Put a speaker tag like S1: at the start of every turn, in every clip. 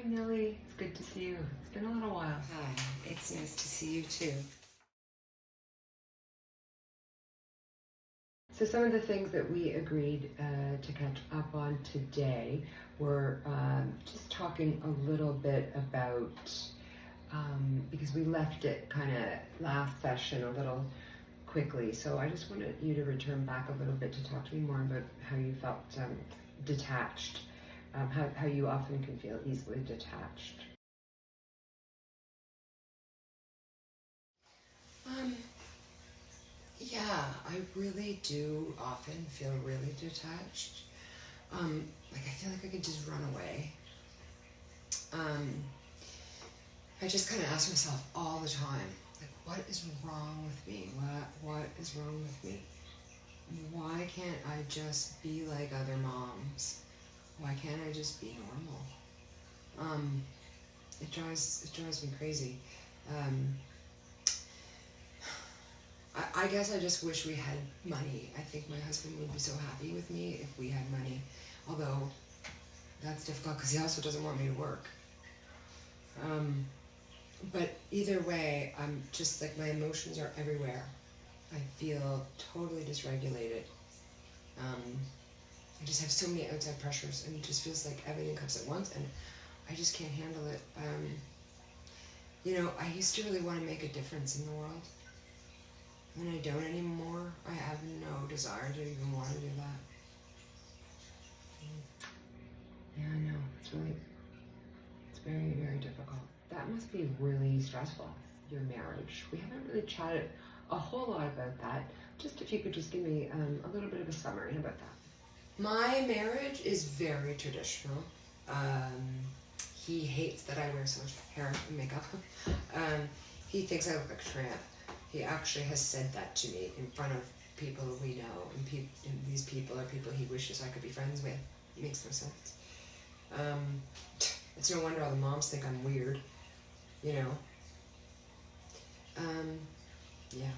S1: Hi, Millie. It's good to see you. It's been a little while.
S2: Hi, it's nice to see you too.
S1: So some of the things that we agreed to catch up on today were just talking a little bit about, because we left it kind of last session a little quickly. So I just wanted you to return back a little bit to talk to me more about how you felt detached, how you often can feel easily detached.
S2: Yeah, I really do often feel really detached. Like I feel like I could just run away. I just kind of ask myself all the time, like, what is wrong with me? What is wrong with me? Why can't I just be like other moms? Why can't I just be normal? It drives me crazy. I guess I just wish we had money. I think my husband would be so happy with me if we had money. Although, that's difficult because he also doesn't want me to work. But either way, I'm just like, my emotions are everywhere. I feel totally dysregulated. I just have so many outside pressures, and it just feels like everything comes at once, and I just can't handle it. I used to really want to make a difference in the world. And I don't anymore. I have no desire to even want to do that.
S1: Yeah, I know. It's very, very difficult. That must be really stressful, your marriage. We haven't really chatted a whole lot about that. Just if you could just give me a little bit of a summary about that.
S2: My marriage is very traditional. He hates that I wear so much hair and makeup. He thinks I look like a tramp. He actually has said that to me in front of people we know, and these people are people he wishes I could be friends with. It makes no sense. It's no wonder all the moms think I'm weird, you know. Yeah.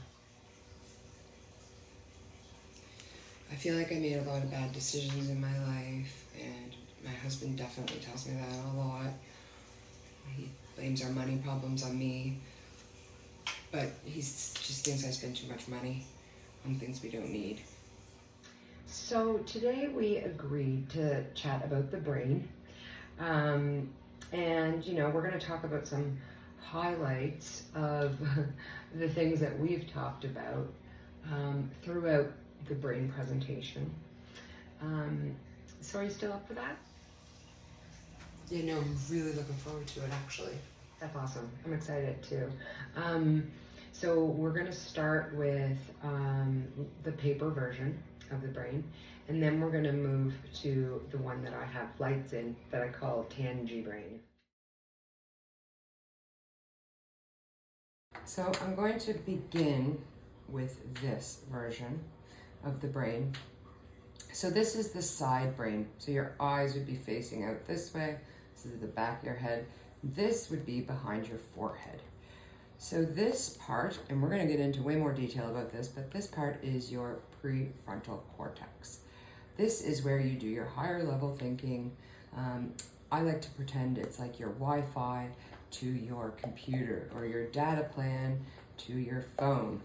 S2: I feel like I made a lot of bad decisions in my life, and my husband definitely tells me that a lot. He blames our money problems on me. But he just thinks I spend too much money on things we don't need.
S1: So today we agreed to chat about the brain. And, we're going to talk about some highlights of the things that we've talked about throughout the brain presentation. So are you still up for that?
S2: Yeah, no, I'm really looking forward to it, actually.
S1: That's awesome. I'm excited too. So we're going to start with the paper version of the brain, and then we're going to move to the one that I have lights in that I call TangiBrain.
S2: So I'm going to begin with this version of the brain. So this is the side brain. So your eyes would be facing out this way. This is the back of your head. This would be behind your forehead. So this part, and we're going to get into way more detail about this, but this part is your prefrontal cortex. This is where you do your higher level thinking. I like to pretend it's like your Wi-Fi to your computer, or your data plan to your phone.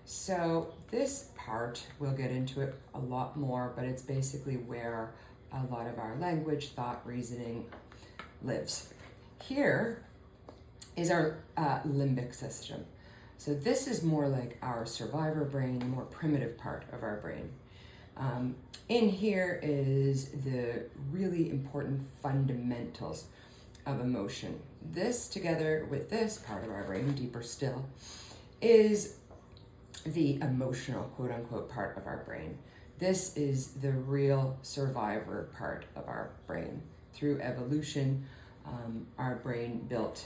S2: So this part, we'll get into it a lot more, but it's basically where a lot of our language, thought, reasoning lives. Here is our limbic system. So this is more like our survivor brain, the more primitive part of our brain. In here is the really important fundamentals of emotion. This, together with this part of our brain, deeper still, is the emotional, quote unquote, part of our brain. This is the real survivor part of our brain. Through evolution, our brain built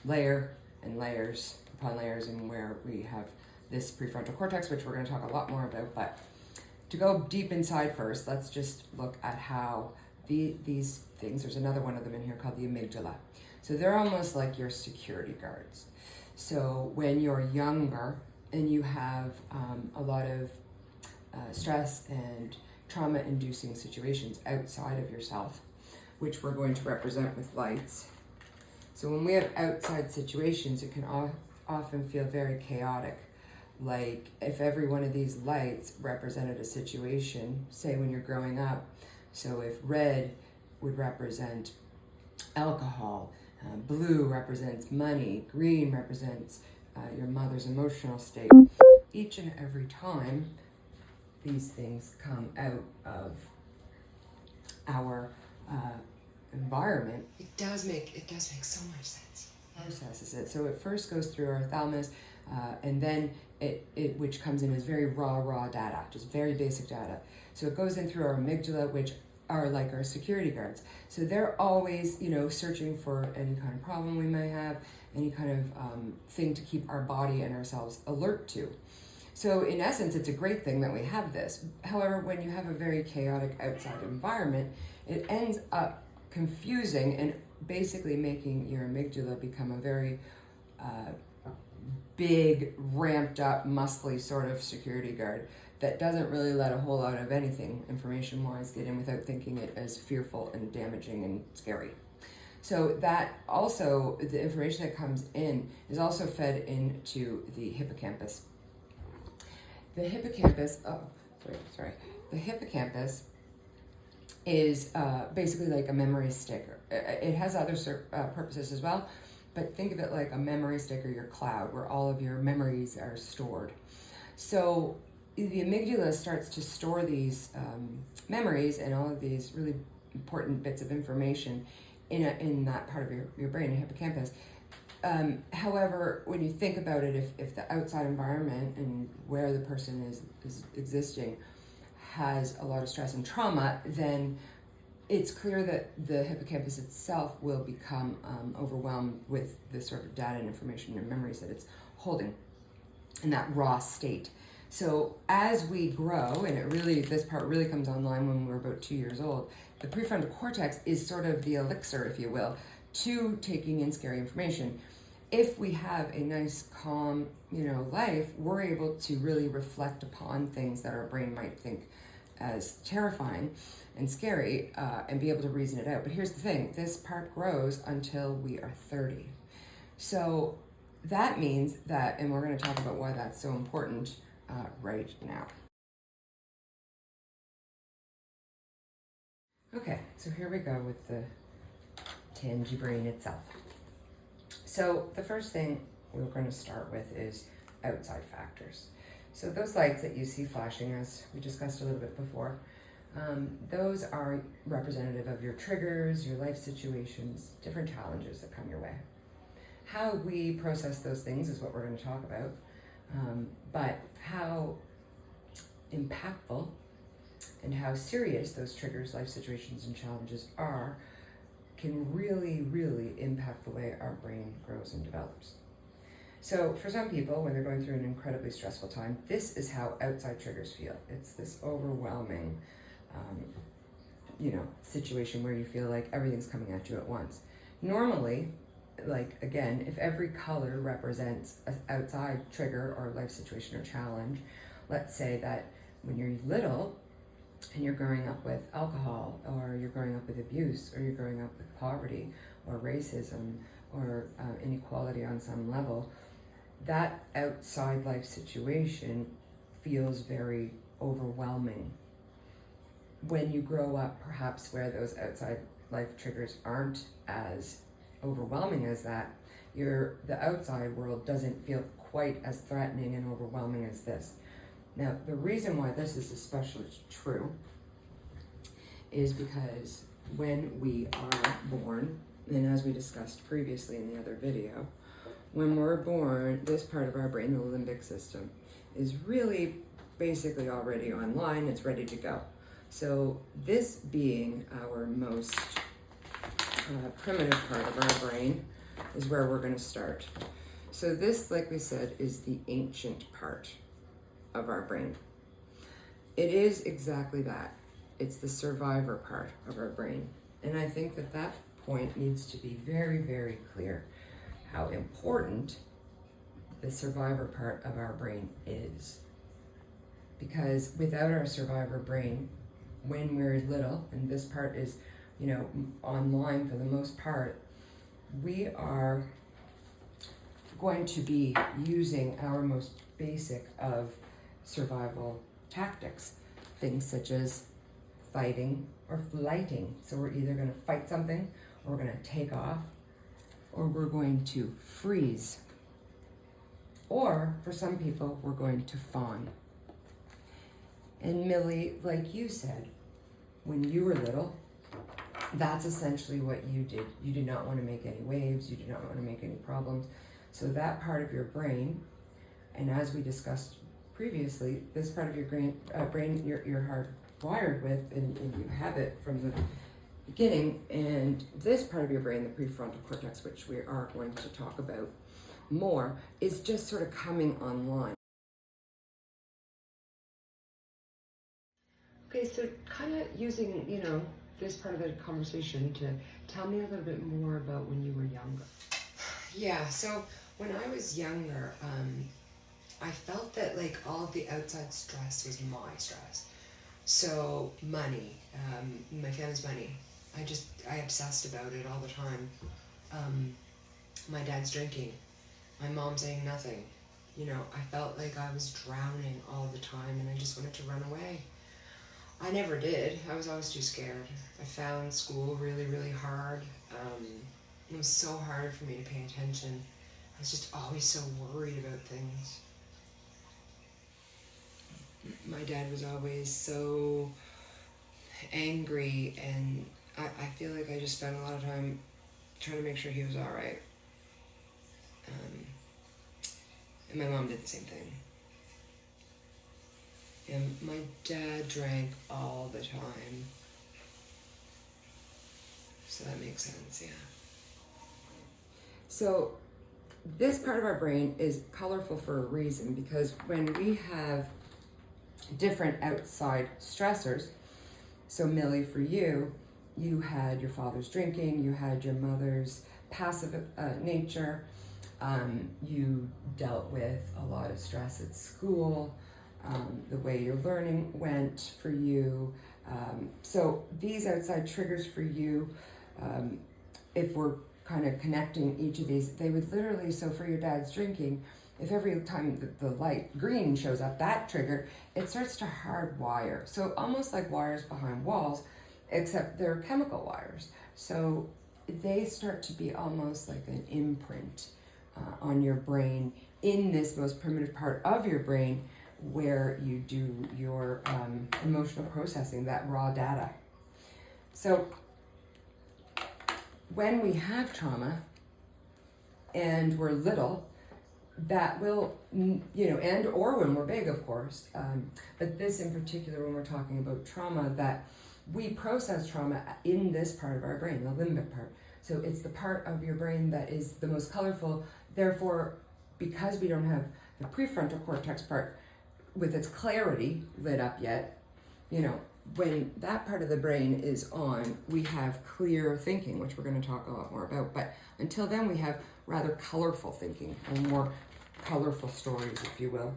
S2: layer and layers upon layers, and where we have this prefrontal cortex, which we're going to talk a lot more about. But to go deep inside first, let's just look at how these things, there's another one of them in here called the amygdala. So they're almost like your security guards. So when you're younger and you have a lot of stress and trauma-inducing situations outside of yourself, which we're going to represent with lights. So when we have outside situations, it can often feel very chaotic. Like if every one of these lights represented a situation, say when you're growing up, so if red would represent alcohol, blue represents money, green represents your mother's emotional state. Each and every time these things come out of our environment, it does make so much sense. Processes it. So it first goes through our thalamus, and then it which comes in as very raw data, just very basic data. So it goes in through our amygdala, which are like our security guards. So they're always, searching for any kind of problem we may have, any kind of thing to keep our body and ourselves alert to. So in essence, it's a great thing that we have this. However, when you have a very chaotic outside environment, it ends up confusing and basically making your amygdala become a very big, ramped up, muscly sort of security guard that doesn't really let a whole lot of anything information-wise get in without thinking it as fearful and damaging and scary. So that also, the information that comes in is also fed into the hippocampus. The hippocampus, the hippocampus is basically like a memory sticker. It has other purposes as well, but think of it like a memory stick or your cloud where all of your memories are stored. So the amygdala starts to store these memories and all of these really important bits of information in that part of your brain, the hippocampus. However, when you think about it, if the outside environment and where the person is existing has a lot of stress and trauma, then it's clear that the hippocampus itself will become overwhelmed with the sort of data and information and memories that it's holding in that raw state. So as we grow, and this part really comes online when we're about 2 years old, the prefrontal cortex is sort of the elixir, if you will, to taking in scary information. If we have a nice, calm, life, we're able to really reflect upon things that our brain might think as terrifying and scary, and be able to reason it out. But here's the thing, this part grows until we are 30. So that means that, and we're going to talk about why that's so important right now. Okay, so here we go with the TangiBrain itself. So the first thing we're going to start with is outside factors. So those lights that you see flashing, as we discussed a little bit before, those are representative of your triggers, your life situations, different challenges that come your way. How we process those things is what we're going to talk about, but how impactful and how serious those triggers, life situations, and challenges are can really, really impact the way our brain grows and develops. So for some people, when they're going through an incredibly stressful time, this is how outside triggers feel. It's this overwhelming, situation where you feel like everything's coming at you at once. Normally, like again, if every color represents an outside trigger or life situation or challenge, let's say that when you're little and you're growing up with alcohol, or you're growing up with abuse, or you're growing up with poverty or racism or inequality on some level, that outside life situation feels very overwhelming. When you grow up, perhaps where those outside life triggers aren't as overwhelming as that, the outside world doesn't feel quite as threatening and overwhelming as this. Now, the reason why this is especially true is because when we are born, and as we discussed previously in the other video, when we're born, this part of our brain, the limbic system, is really basically already online, it's ready to go. So this being our most primitive part of our brain is where we're going to start. So this, like we said, is the ancient part of our brain. It is exactly that. It's the survivor part of our brain. And I think that point needs to be very, very clear, how important the survivor part of our brain is. Because without our survivor brain, when we're little, and this part is online for the most part, we are going to be using our most basic of survival tactics. Things such as fighting or flighting. So we're either going to fight something, or we're going to take off, or we're going to freeze. Or for some people, we're going to fawn. And Millie, like you said, when you were little, that's essentially what you did. You did not want to make any waves. You did not want to make any problems. So that part of your brain, and as we discussed previously, this part of your brain you're hardwired with, and you have it from the beginning, and this part of your brain, the prefrontal cortex, which we are going to talk about more, is just sort of coming online.
S1: Okay, so kind of using, this part of the conversation to tell me a little bit more about when you were younger.
S2: Yeah, so when I was younger, I felt that like all of the outside stress was my stress. So money, my family's money, I obsessed about it all the time. My dad's drinking, my mom saying nothing. I felt like I was drowning all the time and I just wanted to run away. I never did. I was always too scared. I found school really, really hard. It was so hard for me to pay attention. I was just always so worried about things. My dad was always so angry, and I feel like I just spent a lot of time trying to make sure he was all right. And my mom did the same thing. And my dad drank all the time. So that makes sense, yeah. So this part of our brain is colorful for a reason, because when we have different outside stressors, so Millie, for you, you had your father's drinking, you had your mother's passive nature, you dealt with a lot of stress at school, the way your learning went for you. So these outside triggers for you, if we're kind of connecting each of these, they would literally, so for your dad's drinking, if every time the light green shows up, that trigger, it starts to hardwire. So almost like wires behind walls, except they're chemical wires. So they start to be almost like an imprint on your brain in this most primitive part of your brain where you do your emotional processing, that raw data. So when we have trauma and we're little, that will, and or when we're big, of course, but this in particular, when we're talking about trauma, that we process trauma in this part of our brain, the limbic part. So it's the part of your brain that is the most colorful. Therefore, because we don't have the prefrontal cortex part with its clarity lit up yet, when that part of the brain is on, we have clear thinking, which we're going to talk a lot more about. But until then, we have rather colorful thinking, or more colorful stories, if you will.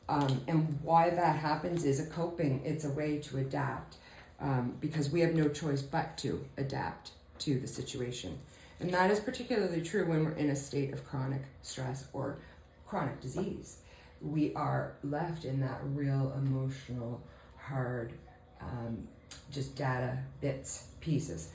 S2: And why that happens is a coping. It's a way to adapt, because we have no choice but to adapt to the situation. And that is particularly true when we're in a state of chronic stress or chronic disease. We are left in that real emotional, hard, just data, bits, pieces,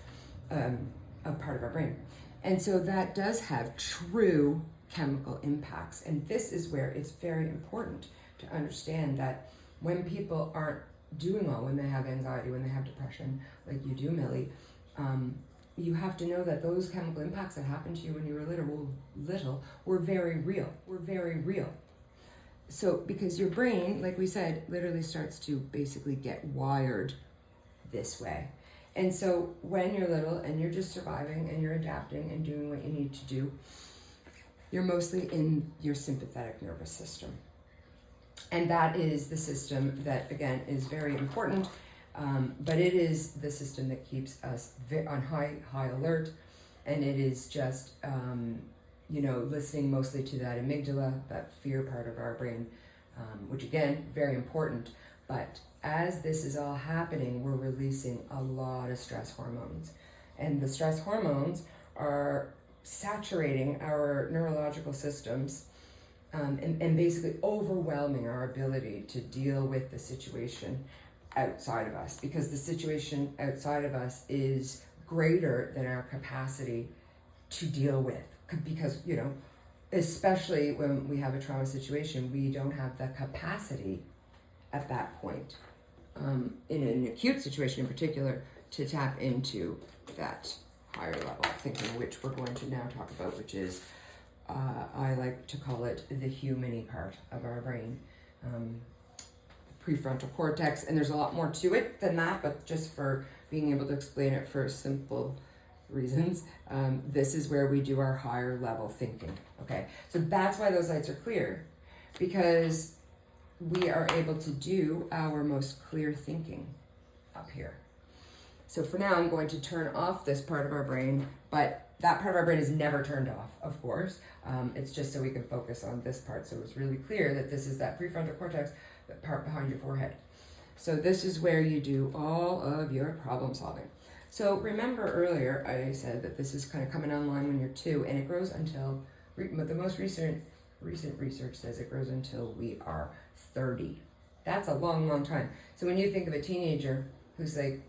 S2: a part of our brain. And so that does have true chemical impacts. And this is where it's very important to understand that when people aren't doing well, when they have anxiety, when they have depression, like you do, Millie, you have to know that those chemical impacts that happened to you when you were little were very real. So because your brain, like we said, literally starts to basically get wired this way. And so when you're little and you're just surviving and you're adapting and doing what you need to do, you're mostly in your sympathetic nervous system. And that is the system that, again, is very important, but it is the system that keeps us on high alert, and it is just, listening mostly to that amygdala, that fear part of our brain, which again, very important, But as this is all happening, we're releasing a lot of stress hormones. And the stress hormones are saturating our neurological systems, and basically overwhelming our ability to deal with the situation outside of us, because the situation outside of us is greater than our capacity to deal with. Because, you know, especially when we have a trauma situation, we don't have the capacity at that point, in an acute situation in particular, to tap into that higher level of thinking, which we're going to now talk about, which is, I like to call it the human-y part of our brain, prefrontal cortex. And there's a lot more to it than that, but just for being able to explain it for simple reasons, this is where we do our higher level thinking. Okay, so that's why those lights are clear, because we are able to do our most clear thinking up here. So for now, I'm going to turn off this part of our brain, but that part of our brain is never turned off, of course. It's just so we can focus on this part. So it's really clear that this is that prefrontal cortex, the part behind your forehead. So this is where you do all of your problem solving. So remember earlier, I said that this is kind of coming online when you're 2, and it grows until, the most recent research says it grows until we are 30. That's a long, long time. So when you think of a teenager who's like,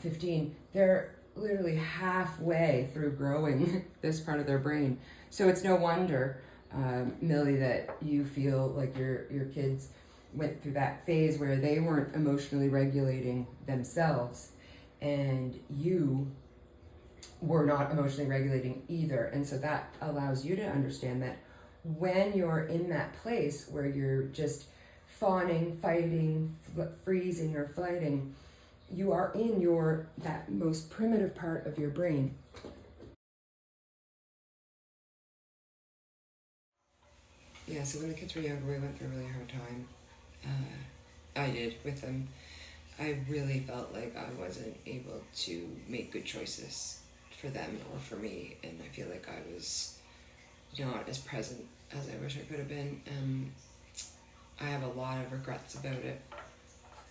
S2: 15, they're literally halfway through growing this part of their brain. So it's no wonder, Millie, that you feel like your kids went through that phase where they weren't emotionally regulating themselves, and you were not emotionally regulating either. And so that allows you to understand that when you're in that place where you're just fawning, fighting, freezing, or fighting, you are in that most primitive part of your brain. Yeah, so when the kids were younger, we went through a really hard time. I did with them. I really felt like I wasn't able to make good choices for them or for me, and I feel like I was not as present as I wish I could have been. I have a lot of regrets about it.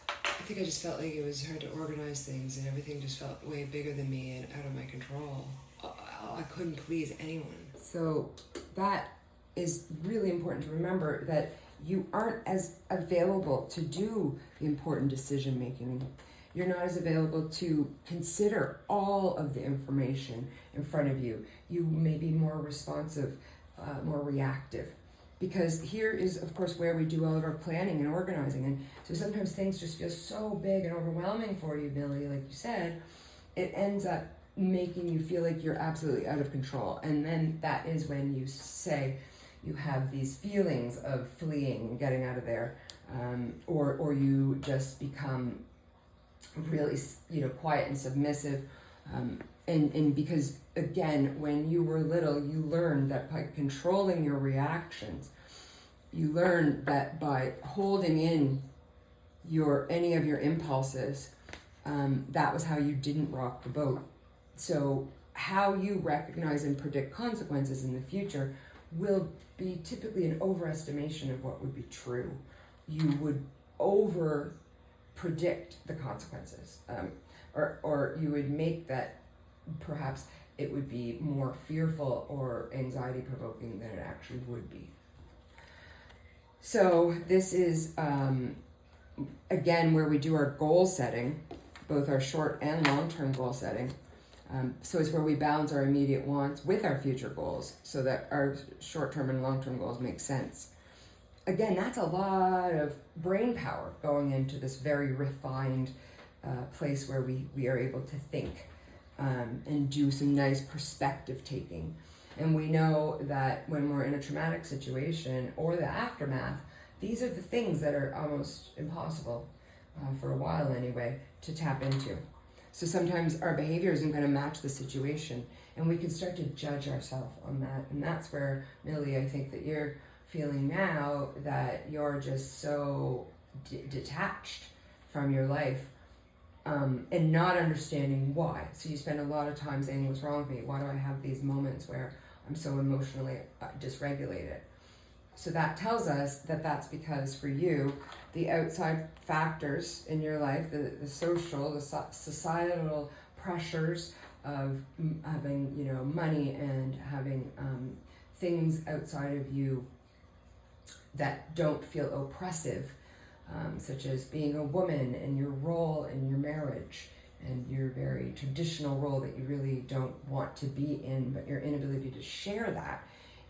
S2: I think I just felt like it was hard to organize things, and everything just felt way bigger than me and out of my control. I couldn't please anyone. So that is really important to remember, that you aren't as available to do the important decision making. You're not as available to consider all of the information in front of you. You may be more responsive, more reactive. Because here is, of course, where we do all of our planning and organizing. And so sometimes things just feel so big and overwhelming for you, Millie, like you said, it ends up making you feel like you're absolutely out of control. And then that is when you say you have these feelings of fleeing and getting out of there, or you just become really, quiet and submissive. And because, again, when you were little, you learned that by controlling your reactions, you learned that by holding in any of your impulses, that was how you didn't rock the boat. So how you recognize and predict consequences in the future will be typically an overestimation of what would be true. You would over predict the consequences, or you would make that perhaps it would be more fearful or anxiety provoking than it actually would be. So this is, again, where we do our goal setting, both our short and long-term goal setting. So it's where we balance our immediate wants with our future goals so that our short-term and long-term goals make sense. Again, that's a lot of brain power going into this very refined place where we are able to think and do some nice perspective taking. And we know that when we're in a traumatic situation or the aftermath, these are the things that are almost impossible, for a while anyway, to tap into. So sometimes our behavior isn't going to match the situation, and we can start to judge ourselves on that. And that's where, Millie, I think that you're feeling now that you're just so detached from your life, and not understanding why. So you spend a lot of time saying, what's wrong with me? Why do I have these moments where I'm so emotionally dysregulated? So that tells us that that's because for you, the outside factors in your life, the social, the societal pressures of having, you know, money and having things outside of you that don't feel oppressive, such as being a woman and your role in your marriage and your very traditional role that you really don't want to be in, but your inability to share that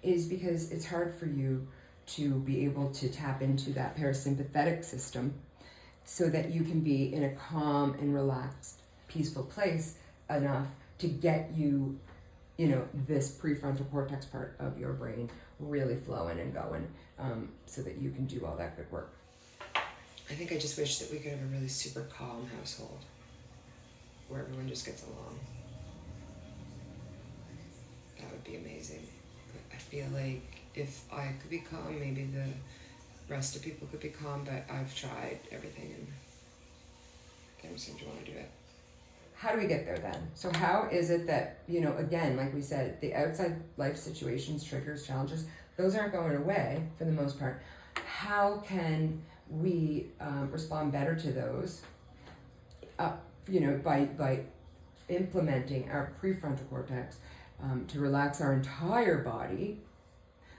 S2: is because it's hard for you to be able to tap into that parasympathetic system so that you can be in a calm and relaxed, peaceful place enough to get you, you know, this prefrontal cortex part of your brain really flowing and going, so that you can do all that good work.
S1: I think I just wish that we could have a really super calm household where everyone just gets along. That would be amazing. But I feel like if I could be calm, maybe the rest of people could be calm, but I've tried everything and they don't seem to want to do it.
S2: How do we get there then? So how is it that, you know, again, like we said, the outside life situations, triggers, challenges, those aren't going away for the most part. How can we respond better to those, you know, by implementing our prefrontal cortex to relax our entire body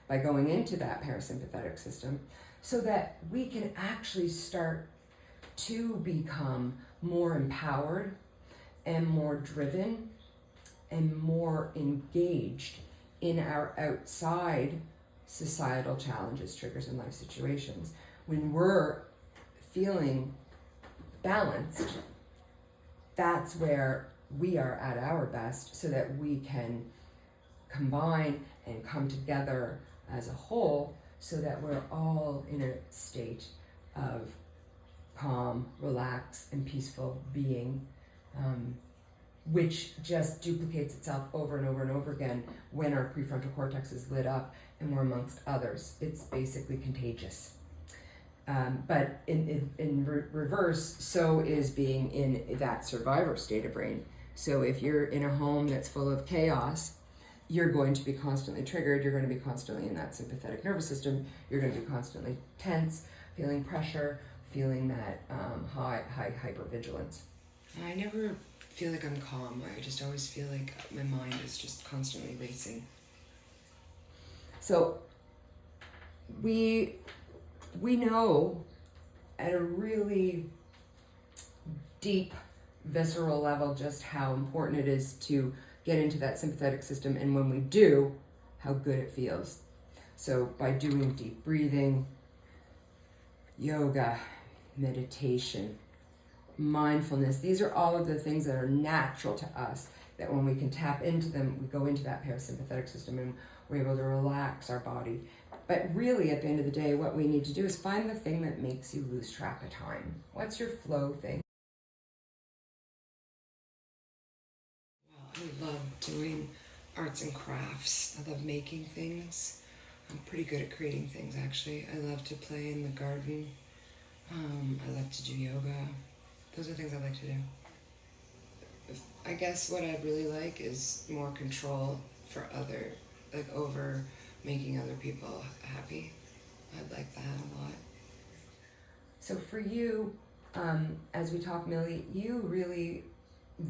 S2: by going into that parasympathetic system so that we can actually start to become more empowered and more driven and more engaged in our outside societal challenges, triggers, and life situations. When we're feeling balanced, that's where we are at our best so that we can combine and come together as a whole so that we're all in a state of calm, relaxed, and peaceful being, which just duplicates itself over and over and over again when our prefrontal cortex is lit up and we're amongst others. It's basically contagious. But in reverse, so is being in that survivor state of brain. So if you're in a home that's full of chaos, you're going to be constantly triggered. You're going to be constantly in that sympathetic nervous system. You're going to be constantly tense, feeling pressure, feeling that high hypervigilance.
S1: I never feel like I'm calm. I just always feel like my mind is just constantly racing.
S2: So we know at a really deep, visceral level just how important it is to get into that sympathetic system, and when we do, how good it feels. So by doing deep breathing, yoga, meditation, mindfulness, these are all of the things that are natural to us, that when we can tap into them, we go into that parasympathetic system and we're able to relax our body. But really, at the end of the day, what we need to do is find the thing that makes you lose track of time. What's your flow thing?
S1: Well, I love doing arts and crafts. I love making things. I'm pretty good at creating things, actually. I love to play in the garden. I love to do yoga. Those are things I like to do. I guess what I'd really like is more control over making other people happy. I'd like that a lot.
S2: So for you, as we talk, Millie, you really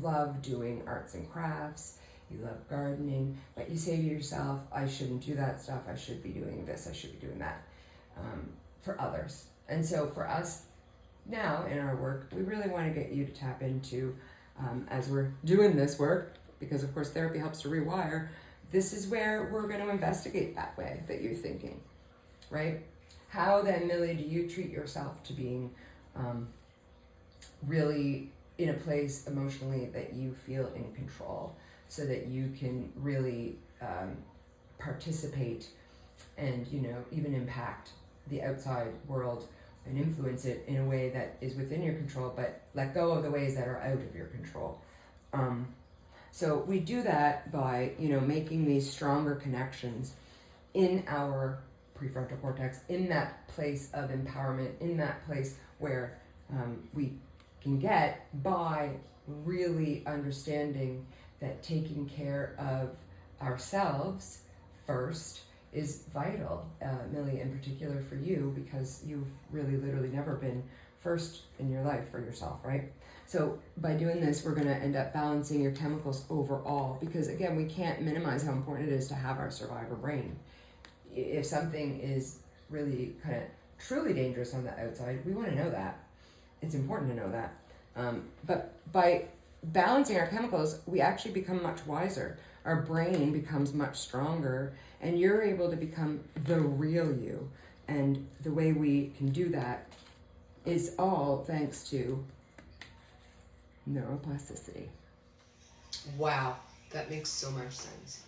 S2: love doing arts and crafts. You love gardening, but you say to yourself, I shouldn't do that stuff. I should be doing this. I should be doing that for others. And so for us now in our work, we really want to get you to tap into, as we're doing this work, because of course therapy helps to rewire, this is where we're going to investigate that way that you're thinking, right? How then, Millie, do you treat yourself to being really in a place emotionally that you feel in control so that you can really participate and, you know, even impact the outside world and influence it in a way that is within your control, but let go of the ways that are out of your control. So we do that by, you know, making these stronger connections in our prefrontal cortex, in that place of empowerment, in that place where we can get by really understanding that taking care of ourselves first is vital, Millie, in particular for you, because you've really literally never been first in your life for yourself, right? So by doing this, we're going to end up balancing your chemicals overall, because again, we can't minimize how important it is to have our survivor brain. If something is really kind of truly dangerous on the outside, we want to know that. It's important to know that. But by balancing our chemicals, we actually become much wiser. Our brain becomes much stronger, and you're able to become the real you. And the way we can do that is all thanks to neuroplasticity.
S3: Wow, that makes so much sense.